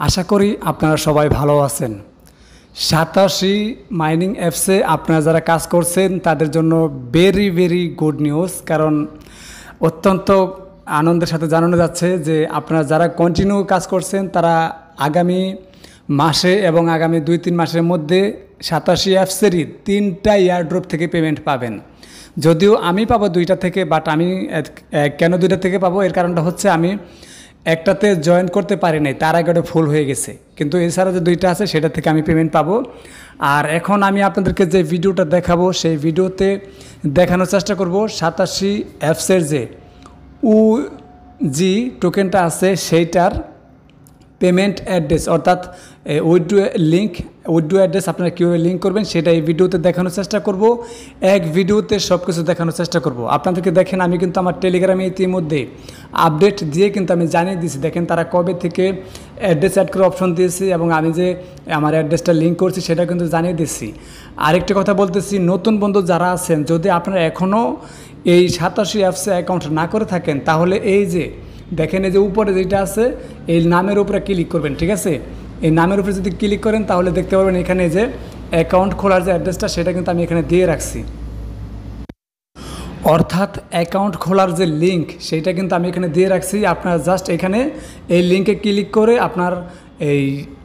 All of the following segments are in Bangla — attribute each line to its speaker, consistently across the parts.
Speaker 1: আশা করি আপনারা সবাই ভালো আছেন। 87 মাইনিং অ্যাপসে আপনারা যারা কাজ করছেন তাদের জন্য ভেরি ভেরি গুড নিউজ। কারণ অত্যন্ত আনন্দের সাথে জানানো যাচ্ছে যে আপনারা যারা কন্টিনিউ কাজ করছেন তারা আগামী মাসে এবং আগামী 2-3 মাসের মধ্যে 87 অ্যাপসেরই 3টা এয়ারড্রপ থেকে পেমেন্ট পাবেন। যদিও আমি পাবো 2টা থেকে, বাট আমি কেন 2টা থেকে পাবো এর কারণটা হচ্ছে আমি একটাতে জয়েন করতে পারি নাই, তার আগে ওটা ফুল হয়ে গেছে। কিন্তু এছাড়া যে 2টা আছে সেটা থেকে আমি পেমেন্ট পাবো। আর এখন আমি আপনাদেরকে যে ভিডিওটা দেখাবো সেই ভিডিওতে দেখানোর চেষ্টা করব 87 অ্যাপসের যে UG টোকেনটা আছে সেইটার পেমেন্ট অ্যাড্রেস, অর্থাৎ উইথড্র অ্যাড্রেস আপনারা কীভাবে লিঙ্ক করবেন সেটা এই ভিডিওতে দেখানোর চেষ্টা করব। এক ভিডিওতে সব কিছু দেখানোর চেষ্টা করব। আপনাদেরকে দেখেন আমি কিন্তু আমার টেলিগ্রামে ইতিমধ্যে আপডেট দিয়ে কিন্তু আমি জানিয়ে দিয়েছি। দেখেন তারা কবে থেকে অ্যাড্রেস অ্যাড করে অপশন দিয়েছি এবং আমি যে আমার অ্যাড্রেসটা লিঙ্ক করছি সেটা কিন্তু জানিয়ে দিচ্ছি। আরেকটা কথা বলতেছি, নতুন বন্ধু যারা আছেন যদি আপনারা এখনও এই 87 অ্যাপসে অ্যাকাউন্ট না করে থাকেন তাহলে এই যে দেখেন এই যে উপরে যেটা আছে এই নামের উপরে ক্লিক করবেন, ঠিক আছে? এই নামের উপরে যদি ক্লিক করেন তাহলে দেখতে পারবেন এখানে যে অ্যাকাউন্ট খোলার যে অ্যাড্রেসটা সেটা কিন্তু আমি এখানে দিয়ে রাখছি। অর্থাৎ অ্যাকাউন্ট খোলার যে লিঙ্ক সেইটা কিন্তু আমি এখানে দিয়ে রাখছি। আপনারা জাস্ট এখানে এই লিঙ্কে ক্লিক করে আপনার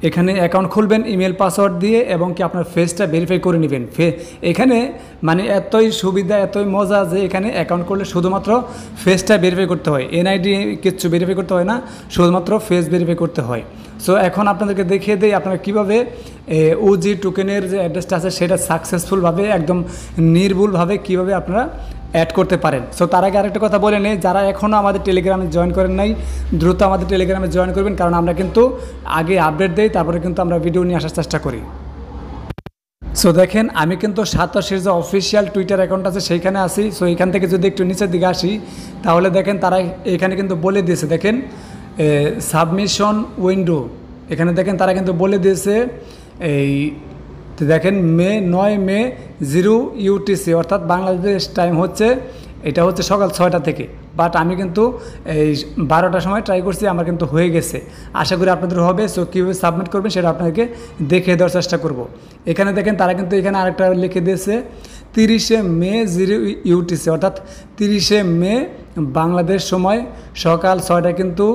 Speaker 1: এখানে অ্যাকাউন্ট খুলবেন ইমেল পাসওয়ার্ড দিয়ে এবং কি আপনার ফেসটা ভেরিফাই করে নেবেন। এখানে মানে এতই সুবিধা এতই মজা যে এখানে অ্যাকাউন্ট করলে শুধুমাত্র ফেসটা ভেরিফাই করতে হয়, NID কিচ্ছু ভেরিফাই করতে হয় না, শুধুমাত্র ফেস ভেরিফাই করতে হয়। সো এখন আপনাদেরকে দেখিয়ে দেই আপনারা কীভাবে UG টোকেনের যে অ্যাড্রেসটা আছে সেটা সাকসেসফুলভাবে একদম নির্ভুলভাবে কীভাবে আপনারা অ্যাড করতে পারেন। সো তার আগে আরেকটা কথা বলে নেই, যারা এখনও আমাদের টেলিগ্রামে জয়েন করেন নাই দ্রুত আমাদের টেলিগ্রামে জয়েন করবেন, কারণ আমরা কিন্তু আগে আপডেট দেই তারপরে কিন্তু আমরা ভিডিও নিয়ে আসার চেষ্টা করি। সো দেখেন আমি কিন্তু 87 যে অফিসিয়াল টুইটার অ্যাকাউন্ট আছে সেইখানে আসি। সো এখান থেকে যদি একটু নিচের দিকে আসি তাহলে দেখেন তারা এখানে কিন্তু বলে দিয়েছে, দেখেন সাবমিশন উইন্ডো, এখানে দেখেন তারা কিন্তু বলে দিয়েছে এই দেখেন 9 মে 0 UTC, অর্থাৎ বাংলাদেশ টাইম হচ্ছে এটা হচ্ছে সকাল 6টা থেকে। বাট আমি কিন্তু এই 12টার সময় ট্রাই করছি, আমার কিন্তু হয়ে গেছে। আশা করি আপনাদের হবে। সো কীভাবে সাবমিট করবেন সেটা আপনাদেরকে দেখিয়ে দেওয়ার চেষ্টা করব। এখানে দেখেন তারা কিন্তু এখানে আরেকটা লিখে দিয়েছে 30 মে 0 UTC, অর্থাৎ 30 মে বাংলাদেশ সময় সকাল 6টায় কিন্তু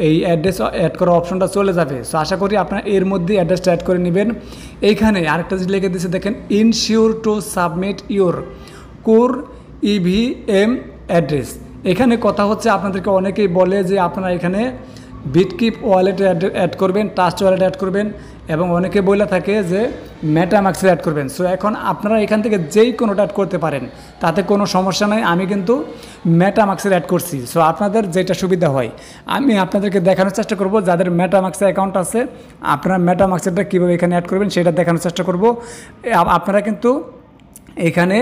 Speaker 1: এই অ্যাড্রেস অ্যাড করার অপশনটা চলে যাবে। সো আশা করি আপনারা এর মধ্যে অ্যাড্রেসটা অ্যাড করে নেবেন। এইখানে আরেকটা জিনিস লিখে দিয়েছে দেখেন ensure to submit your core EVM address. এখানে কথা হচ্ছে আপনাদেরকে অনেকেই বলে যে আপনারা এখানে বিটকিপ ওয়ালেট অ্যাড করবেন, ট্রাস্ট ওয়ালেট অ্যাড করবেন এবং অনেকে বলে থাকে যে মেটামাক্সে অ্যাড করবেন। সো এখন আপনারা এখান থেকে যেই কোনোটা অ্যাড করতে পারেন, তাতে কোনো সমস্যা নাই। আমি কিন্তু মেটামাক্সের অ্যাড করছি। সো আপনাদের যেটা সুবিধা হয় আমি আপনাদেরকে দেখানোর চেষ্টা করব। যাদের মেটামাক্সে অ্যাকাউন্ট আছে আপনারা মেটামাক্সেরটা কীভাবে এখানে অ্যাড করবেন সেটা দেখানোর চেষ্টা করব। আপনারা কিন্তু এখানে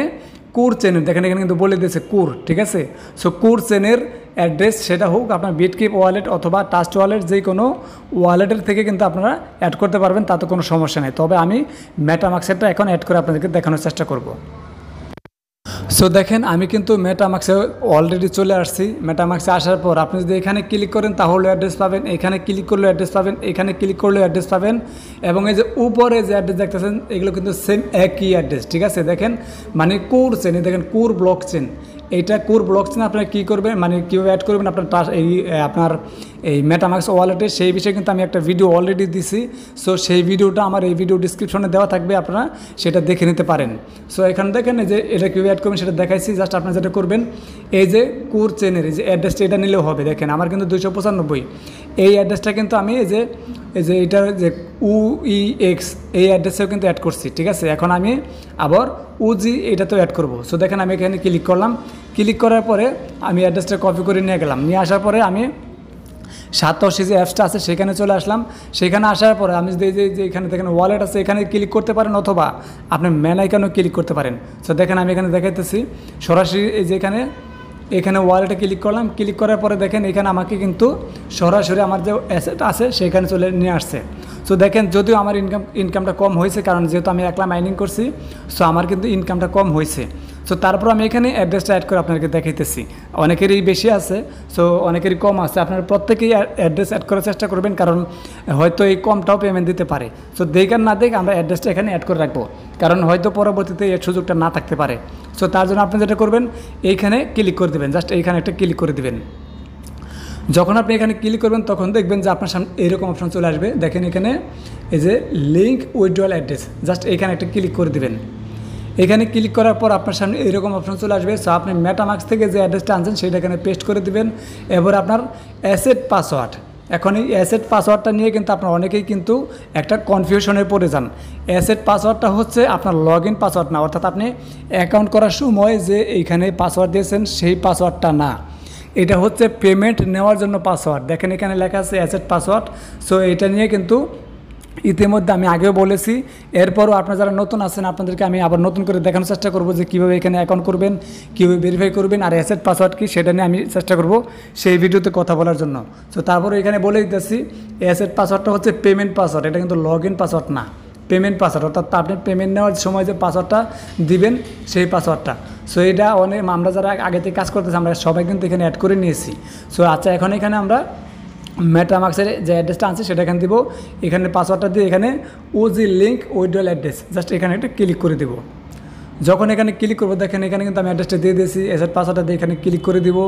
Speaker 1: কোর চেনের দেখেন এখানে কিন্তু বলে দিয়েছে কোর, ঠিক আছে? সো কোর চেনের অ্যাড্রেস সেটা হোক আপনার বিটকিপ ওয়ালেট অথবা ট্রাস্ট ওয়ালেট, যে কোনো ওয়ালেটের থেকে কিন্তু আপনারা অ্যাড করতে পারবেন, তাতে কোনো সমস্যা নেই। তবে আমি মেটামাক্সেরটা এখন অ্যাড করে আপনাদেরকে দেখানোর চেষ্টা করব। সো দেখেন আমি কিন্তু মেটামাক্সে অলরেডি চলে আসছি। মেটামাক্সে আসার পর আপনি যদি এখানে ক্লিক করেন তাহলে অ্যাড্রেস পাবেন, এখানে ক্লিক করলে অ্যাড্রেস পাবেন, এখানে ক্লিক করলে অ্যাড্রেস পাবেন এবং এই যে উপরে যে অ্যাড্রেস দেখতেছেন এগুলো কিন্তু সেম একই অ্যাড্রেস, ঠিক আছে? দেখেন মানে কোর চেন, দেখেন কোর ব্লক চেন, এইটা কোর ব্লক চেন আপনারা কী করবেন মানে কীভাবে অ্যাড করবেন আপনার এই মেটামাক্স ওয়ালেটে, সেই বিষয়ে কিন্তু আমি একটা ভিডিও অলরেডি দিছি। সো সেই ভিডিওটা আমার এই ভিডিও ডিসক্রিপশনে দেওয়া থাকবে, আপনারা সেটা দেখে নিতে পারেন। সো এখানে দেখেন এই যে এটা কীভাবে অ্যাড করবেন সেটা দেখাইছি। জাস্ট আপনারা যেটা করবেন এই যে কোর চেনের এই যে অ্যাড্রেসটা এটা নিলেও হবে। দেখেন আমার কিন্তু 295 এই অ্যাড্রেসটা কিন্তু আমি এই যে এটার যে UEX এই অ্যাড্রেসেও কিন্তু অ্যাড করছি, ঠিক আছে? এখন আমি আবার UG এটাতেও অ্যাড করব। সো দেখেন আমি এখানে ক্লিক করলাম, ক্লিক করার পরে আমি অ্যাড্রেসটা কপি করে নিয়ে গেলাম, নিয়ে আসার পরে আমি 87 যে অ্যাপসটা আছে সেখানে চলে আসলাম। সেখানে আসার পরে আমি যদি যে এখানে দেখেন ওয়ালেট আছে এখানে ক্লিক করতে পারেন অথবা আপনি ম্যান আইকনেও ক্লিক করতে পারেন। সো দেখেন আমি এখানে দেখাইতেছি সরাসরি এই যে এখানে ওয়ালেটে ক্লিক করলাম, ক্লিক করার পরে দেখেন এখানে আমাকে কিন্তু সরাসরি আমার যে অ্যাসেট আছে সেখানে চলে নিয়ে আসছে। সো দেখেন যদিও আমার ইনকামটা কম হয়েছে, কারণ যেহেতু আমি একলা মাইনিং করছি সো আমার কিন্তু ইনকামটা কম হয়েছে। সো তারপর আমি এখানে অ্যাড্রেসটা অ্যাড করে আপনাদেরকে দেখাইতেছি। অনেকেরই বেশি আছে, সো অনেকেরই কম আছে। আপনারা প্রত্যেকেই অ্যাড্রেস অ্যাড করার চেষ্টা করবেন, কারণ হয়তো এই কমটাও পেমেন্ট দিতে পারে। সো দেখ আর না দেখ আমরা অ্যাড্রেসটা এখানে অ্যাড করে রাখবো, কারণ হয়তো পরবর্তীতে এর সুযোগটা না থাকতে পারে। সো তার জন্য আপনি যেটা করবেন, এইখানে ক্লিক করে দেবেন, জাস্ট এইখানে একটা ক্লিক করে দেবেন। যখন আপনি এখানে ক্লিক করবেন তখন দেখবেন যে আপনার সামনে এইরকম অপশন চলে আসবে। দেখেন এখানে এই যে লিঙ্ক উইথড্রয়াল অ্যাড্রেস, জাস্ট এখানে একটা ক্লিক করে দেবেন। এখানে ক্লিক করার পর আপনার সামনে এরকম অপশন চলে আসবে। সো আপনি মেটামাক্স থেকে যে অ্যাড্রেসটা আনছেন সেটা এখানে পেস্ট করে দিবেন। এবার আপনার অ্যাসেট পাসওয়ার্ড, এখন এই অ্যাসেট পাসওয়ার্ডটা নিয়ে কিন্তু আপনার অনেকেই কিন্তু একটা কনফিউশনে পড়ে যান। অ্যাসেট পাসওয়ার্ডটা হচ্ছে আপনার লগ ইন পাসওয়ার্ড না, অর্থাৎ আপনি অ্যাকাউন্ট করার সময় যে এইখানে পাসওয়ার্ড দিয়েছেন সেই পাসওয়ার্ডটা না, এটা হচ্ছে পেমেন্ট নেওয়ার জন্য পাসওয়ার্ড। দেখেন এখানে লেখা আছে অ্যাসেট পাসওয়ার্ড। সো এটা নিয়ে কিন্তু ইতিমধ্যে আমি আগেও বলেছি, এরপরও আপনারা যারা নতুন আছেন আপনাদেরকে আমি আবার নতুন করে দেখানোর চেষ্টা করব যে কীভাবে এখানে অ্যাকাউন্ট করবেন, কীভাবে ভেরিফাই করবেন, আর অ্যাসেট পাসওয়ার্ড কী সেটা নিয়ে আমি চেষ্টা করব সেই ভিডিওতে কথা বলার জন্য। সো তারপরে এখানে বলে দিতেছি অ্যাসেট পাসওয়ার্ডটা হচ্ছে পেমেন্ট পাসওয়ার্ড, এটা কিন্তু লগ ইন পাসওয়ার্ড না, পেমেন্ট পাসওয়ার্ড, অর্থাৎ আপনি পেমেন্ট নেওয়ার সময় যে পাসওয়ার্ডটা দিবেন সেই পাসওয়ার্ডটা। সো এটা অনেক আমরা যারা আগে থেকে কাজ করতেছি আমরা সবাই কিন্তু এখানে অ্যাড করে নিয়েছি। সো আচ্ছা, এখন এখানে আমরা মেটামাক্সের যে অ্যাড্রেসটা আছে সেটা এখানে দিব। এখানে পাসওয়ার্ডটা দিয়ে এখানে OG link withdrawal address, just এখানে একটা ক্লিক করে দেবো। যখন এখানে ক্লিক করবো দেখেন এখানে কিন্তু আমি অ্যাড্রেসটা দিয়ে দিয়েছি, অ্যাসেট পাসওয়ার্ডটা দিয়ে এখানে ক্লিক করে দিব।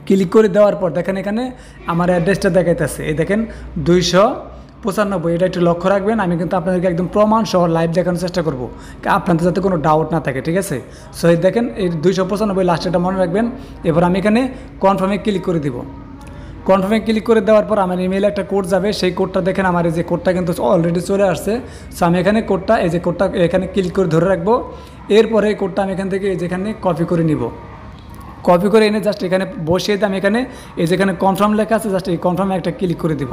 Speaker 1: ক্লিক করে দেওয়ার পর দেখেন এখানে আমার অ্যাড্রেসটা দেখাইতেছে, এই দেখেন 295, এটা একটু লক্ষ্য রাখবেন। আমি কিন্তু আপনাদেরকে একদম প্রমাণ সহ লাইভ দেখানোর চেষ্টা করব, আপনাদের যাতে কোনো ডাউট না থাকে, ঠিক আছে? সো এই দেখেন এই 295 লাস্টেটা মনে রাখবেন। এবার আমি এখানে কনফার্মে ক্লিক করে দিব। কনফার্মে ক্লিক করে দেওয়ার পর আমার ইমেইলে একটা কোড যাবে, সেই কোডটা দেখেন আমার এই যে কোডটা কিন্তু অলরেডি চলে আসছে। সো আমি এখানে কোডটা এই যে কোডটা এখানে ক্লিক করে ধরে রাখবো। এরপরে এই কোডটা আমি এখান থেকে যেখানে কপি করে নিব, কপি করে এনে জাস্ট এখানে বসিয়ে দিয়ে আমি এখানে এই যেখানে কনফার্ম লেখা আছে জাস্ট এই কনফার্মে একটা ক্লিক করে দিব।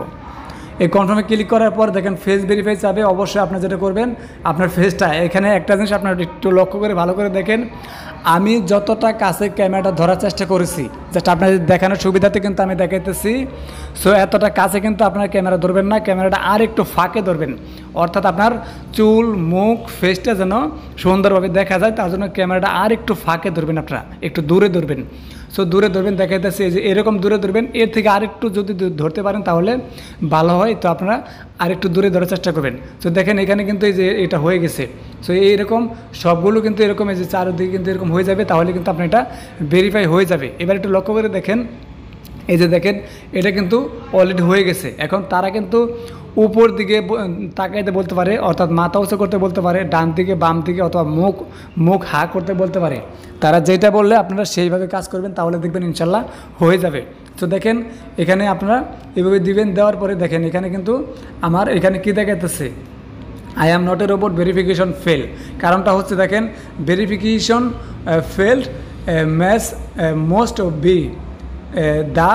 Speaker 1: এই কনফার্মে ক্লিক করার পর দেখেন ফেস ভেরিফাই যাবে। অবশ্যই আপনার যেটা করবেন আপনার ফেসটা, এখানে একটা জিনিস আপনার একটু লক্ষ্য করে ভালো করে দেখেন, আমি যতটা কাছে ক্যামেরাটা ধরার চেষ্টা করেছি জাস্ট আপনাদের দেখানোর সুবিধাতে কিন্তু আমি দেখাইতেছি। সো এতটা কাছে কিন্তু আপনার ক্যামেরা ধরবেন না, ক্যামেরাটা আর একটু ফাঁকে ধরবেন, অর্থাৎ আপনার চুল মুখ ফেসটা যেন সুন্দরভাবে দেখা যায়, তার জন্য ক্যামেরাটা আর একটু ফাঁকে ধরবেন, আপনারা একটু দূরে ধরবেন। সো দূরে ধরবেন, দেখাইতেছি যে এরকম দূরে ধরবেন, এর থেকে আরেকটু যদি ধরতে পারেন তাহলে ভালো হয়। তো আপনারা আরেকটু দূরে ধরার চেষ্টা করবেন। সো দেখেন এখানে কিন্তু এই যে এটা হয়ে গেছে। সো এইরকম সবগুলো কিন্তু এরকম এই যে চারদিকে কিন্তু এরকম হয়ে যাবে, তাহলে কিন্তু আপনার এটা ভেরিফাই হয়ে যাবে। এবার একটু লক্ষ্য করে দেখেন, এই যে দেখেন এটা কিন্তু অলরেডি হয়ে গেছে। এখন তারা কিন্তু উপর দিকে তাকাইতে বলতে পারে, অর্থাৎ মাথা উঁচু করতে বলতে পারে, ডান দিকে বাম দিকে, অথবা মুখ হা করতে বলতে পারে। তারা যেটা বললে আপনারা সেইভাবে কাজ করবেন, তাহলে দেখবেন ইনশাল্লাহ হয়ে যাবে। তো দেখেন এখানে আপনারা এভাবে দিবেন, দেওয়ার পরে দেখেন এখানে কিন্তু আমার এখানে কী দেখাইতেছে, I am not a robot, verification fail. কারণটা হচ্ছে দেখেন verification failed match most of B the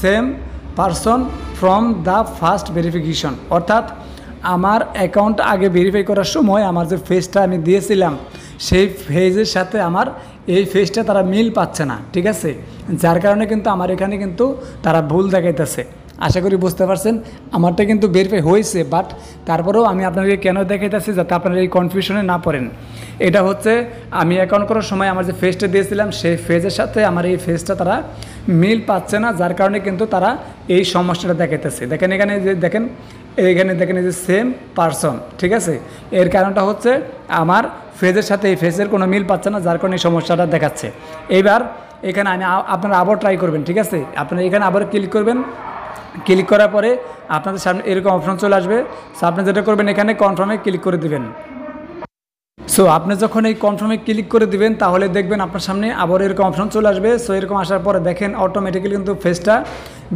Speaker 1: same person from the first verification, অর্থাৎ আমার অ্যাকাউন্ট আগে ভেরিফাই করার সময় আমার যে ফেসটা আমি দিয়েছিলাম সেই ফেজের সাথে আমার এই ফেসটা তারা মিল পাচ্ছে না, ঠিক আছে? যার কারণে কিন্তু আমার এখানে কিন্তু তারা ভুল দেখাইতেছে। আশা করি বুঝতে পারছেন, আমারটা কিন্তু ভেরিফাই হয়েছে, বাট তারপরেও আমি আপনাদেরকে কেন দেখাইতেছি যাতে আপনারা এই কনফিউশনে না পড়েন। এটা হচ্ছে আমি অ্যাকাউন্ট করার সময় আমার যে ফেসটা দিয়েছিলাম সেই ফেজের সাথে আমার এই ফেসটা তারা মিল পাচ্ছে না, যার কারণে কিন্তু তারা এই সমস্যাটা দেখাইতেছে। দেখেন এখানে যে দেখেন এইখানে দেখেন এই যে সেম পারসন, ঠিক আছে? এর কারণটা হচ্ছে আমার ফেজের সাথে এই ফেসের কোনো মিল পাচ্ছে না, যার কারণে এই সমস্যাটা দেখাচ্ছে। এইবার এখানে আপনারা আবার ট্রাই করবেন, ঠিক আছে? আপনারা এখানে আবার ক্লিক করবেন, ক্লিক করার পরে আপনাদের সামনে এরকম অপশন চলে আসবে। সো আপনি যেটা করবেন এখানে কনফার্মে ক্লিক করে দিবেন। সো আপনি যখন এই কনফার্মে ক্লিক করে দিবেন তাহলে দেখবেন আপনার সামনে আবার এরকম অপশন চলে আসবে। সো এরকম আসার পরে দেখেন অটোমেটিক্যালি কিন্তু ফেসটা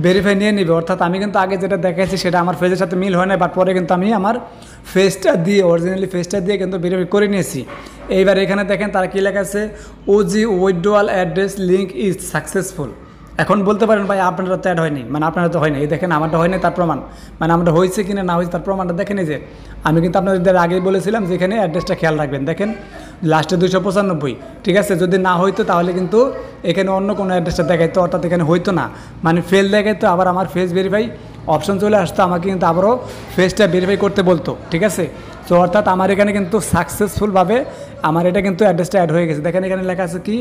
Speaker 1: ভেরিফাই নিয়ে নেবে, অর্থাৎ আমি কিন্তু আগে যেটা দেখাচ্ছি সেটা আমার ফেসের সাথে মিল হয় না, বাট পরে কিন্তু আমি আমার ফেসটা দিয়ে অরিজিনালি ফেসটা দিয়ে কিন্তু ভেরিফাই করে নিয়েছি। এইবার এখানে দেখেন তারা কী লেখা আছে, OG withdrawal address link is successful. এখন বলতে পারেন ভাই আপনারা তো অ্যাড হয়নি, মানে আপনারা তো হয়নি, এই দেখেন আমারটা হয়নি তার প্রমাণ, মানে আমারটা হয়েছে কিনা না হয়েছে তার প্রমাণটা দেখেন। এই যে আমি কিন্তু আপনাদের আগেই বলেছিলাম যে এখানে অ্যাড্রেসটা খেয়াল রাখবেন, দেখেন লাস্টে 295, ঠিক আছে? যদি না হইতো তাহলে কিন্তু এখানে অন্য কোনো অ্যাড্রেসটা দেখাইতো, অর্থাৎ এখানে হইতো না, মানে ফেল দেখাইতো, আবার আমার ফেস ভেরিফাই অপশন চলে আসতো, আমাকে কিন্তু আবারও ফেসটা ভেরিফাই করতে বলতো, ঠিক আছে। তো অর্থাৎ আমার এখানে কিন্তু সাকসেসফুলভাবে আমার এটা কিন্তু অ্যাড্রেসটা অ্যাড হয়ে গেছে। দেখেন এখানে লেখা আছে কি,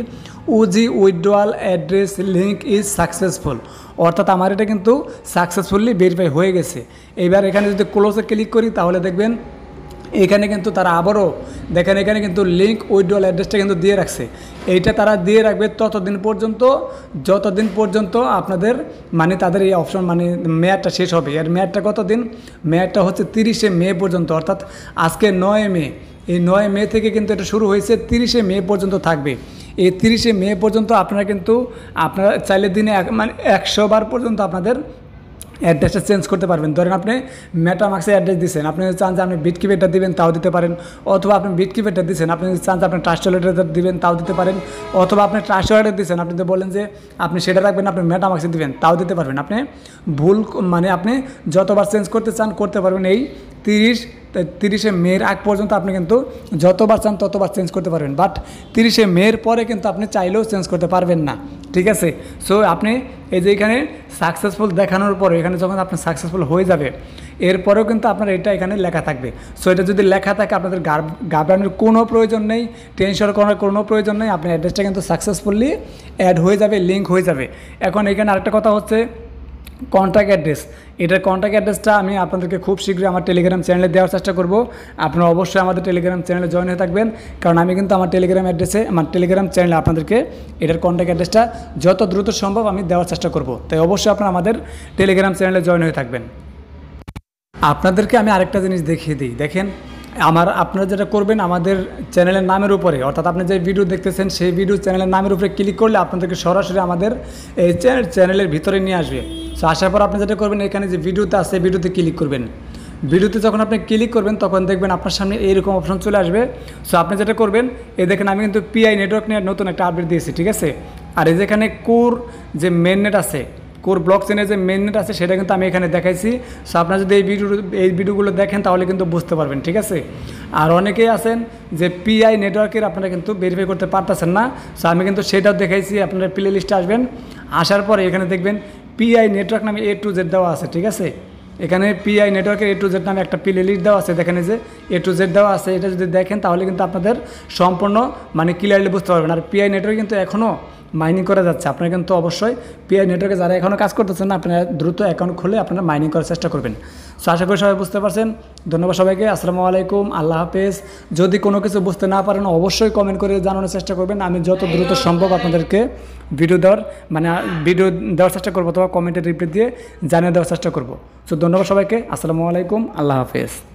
Speaker 1: উজি withdrawal address link is successful, অর্থাৎ আমার এটা কিন্তু সাকসেসফুলি ভেরিফাই হয়ে গেছে। এইবার এখানে যদি ক্লোজে ক্লিক করি তাহলে দেখবেন এখানে কিন্তু তারা আবারও দেখেন এখানে কিন্তু লিঙ্ক উইথড্রয়াল অ্যাড্রেসটা কিন্তু দিয়ে রাখছে। এইটা তারা দিয়ে রাখবে ততদিন পর্যন্ত যতদিন পর্যন্ত আপনাদের মানে তাদের এই অপশন মানে মেয়াদটা শেষ হবে। এর মেয়াদটা কতদিন? মেয়াদটা হচ্ছে 30শে মে পর্যন্ত, অর্থাৎ আজকে 9 মে, এই 9 মে থেকে কিন্তু এটা শুরু হয়েছে, 30শে মে পর্যন্ত থাকবে। এই 30শে মে পর্যন্ত আপনারা কিন্তু আপনারা চাইলে দিনে মানে 100 বার পর্যন্ত আপনাদের অ্যাড্রেসটা চেঞ্জ করতে পারবেন। ধরেন আপনি মেটামাক্সে অ্যাড্রেস দিচ্ছেন, আপনি চান যে আপনি বিটকিপেটা দিবেন তাও দিতে পারেন, অথবা আপনি বিটকিপেটা দিচ্ছেন আপনি চান যে আপনি ট্রাস্ট ওয়ালেটে দিবেন তাও দিতে পারেন, অথবা আপনি ট্রাস্ট ওয়ালেটে দিচ্ছেন আপনি তো বলেন যে আপনি সেটা রাখবেন আপনি মেটামাক্সে দিবেন তাও দিতে পারবেন। আপনি ভুল মানে আপনি যতবার চেঞ্জ করতে চান করতে পারবেন। এই 30শে মের আগ পর্যন্ত আপনি কিন্তু যতবার চান ততবার চেঞ্জ করতে পারবেন, বাট 30শে মের পরে কিন্তু আপনি চাইলেও চেঞ্জ করতে পারবেন না, ঠিক আছে। সো আপনি এই যে এখানে সাকসেসফুল দেখানোর পরে এখানে যখন আপনি সাকসেসফুল হয়ে যাবে এরপরেও কিন্তু আপনার এটা এখানে লেখা থাকবে। সো এটা যদি লেখা থাকে আপনাদের ঘাবড়ানোর কোনো প্রয়োজন নেই, টেনশন করার কোনো প্রয়োজন নেই, আপনার অ্যাড্রেসটা কিন্তু সাকসেসফুলি অ্যাড হয়ে যাবে, লিঙ্ক হয়ে যাবে। এখন এখানে আরেকটা কথা হচ্ছে কন্ট্যাক্ট অ্যাড্রেস। এটার কন্ট্যাক্ট অ্যাড্রেসটা আমি আপনাদেরকে খুব শীঘ্রই আমার টেলিগ্রাম চ্যানেলে দেওয়ার চেষ্টা করব। আপনারা অবশ্যই আমাদের টেলিগ্রাম চ্যানেলে জয়েন হয়ে থাকবেন, কারণ আমি কিন্তু আমার টেলিগ্রাম অ্যাড্রেসে আমার টেলিগ্রাম চ্যানেলে আপনাদেরকে এটার কন্ট্যাক্ট অ্যাড্রেসটা যত দ্রুত সম্ভব আমি দেওয়ার চেষ্টা করব। তাই অবশ্যই আপনারা আমাদের টেলিগ্রাম চ্যানেলে জয়েন হয়ে থাকবেন। আপনাদেরকে আমি আরেকটা জিনিস দেখিয়ে দিই। দেখেন আপনারা যেটা করবেন আমাদের চ্যানেলের নামের উপরে, অর্থাৎ আপনি যে ভিডিও দেখতেছেন সেই ভিডিও চ্যানেলের নামের উপরে ক্লিক করলে আপনাদেরকে সরাসরি আমাদের এই চ্যানেলের ভিতরে নিয়ে আসবে। সো আসার পর আপনি যেটা করবেন এখানে যে ভিডিওতে আছে ভিডিওতে ক্লিক করবেন। ভিডিওতে যখন আপনি ক্লিক করবেন তখন দেখবেন আপনার সামনে এইরকম অপশন চলে আসবে। সো আপনি যেটা করবেন এই দেখেন আমি কিন্তু পিআই নেটওয়ার্ক নিয়ে নতুন একটা আপডেট দিয়েছি, ঠিক আছে। আর এই যেখানে কোর যে মেন নেট আছে, কোর ব্লক চেনের যে মেন নেট আছে সেটা কিন্তু আমি এখানে দেখাইছি। সো আপনারা যদি এই ভিডিওগুলো দেখেন তাহলে কিন্তু বুঝতে পারবেন, ঠিক আছে। আর অনেকেই আছেন যে পিআই নেটওয়ার্কের আপনারা কিন্তু ভেরিফাই করতে পারতেছেন না। সো আমি কিন্তু সেটাও দেখাইছি। আপনারা প্লে লিস্টে আসবেন, আসার পরে এখানে দেখবেন পিআই নেটওয়ার্ক নামে A to Z দেওয়া আছে, ঠিক আছে। এখানে পিআই নেটওয়ার্কের A to Z নামে একটা প্লে লিস্ট দেওয়া আছে, দেখেন যে A to Z দেওয়া আছে। এটা যদি দেখেন তাহলে কিন্তু আপনাদের সম্পূর্ণ মানে ক্লিয়ারলি বুঝতে পারবেন। আর পিআই নেটওয়ার্ক কিন্তু এখনও মাইনিং করা যাচ্ছে। আপনারা কিন্তু অবশ্যই পিআই নেটওয়ার্কে যারা এখনও কাজ করতেছেন না আপনারা দ্রুত অ্যাকাউন্ট খুলে আপনারা মাইনিং করার চেষ্টা করবেন। সো আশা করি সবাই বুঝতে পারছেন। ধন্যবাদ সবাইকে। আসসালামু আলাইকুম, আল্লাহ হাফেজ। যদি কোনো কিছু বুঝতে না পারেন অবশ্যই কমেন্ট করে জানানোর চেষ্টা করবেন। আমি যত দ্রুত সম্ভব আপনাদেরকে ভিডিও দেওয়ার চেষ্টা করবো অথবা কমেন্টে রিপ্লাই দিয়ে জানিয়ে দেওয়ার চেষ্টা করবো। সো ধন্যবাদ সবাইকে। আসসালামু আলাইকুম, আল্লাহ হাফেজ।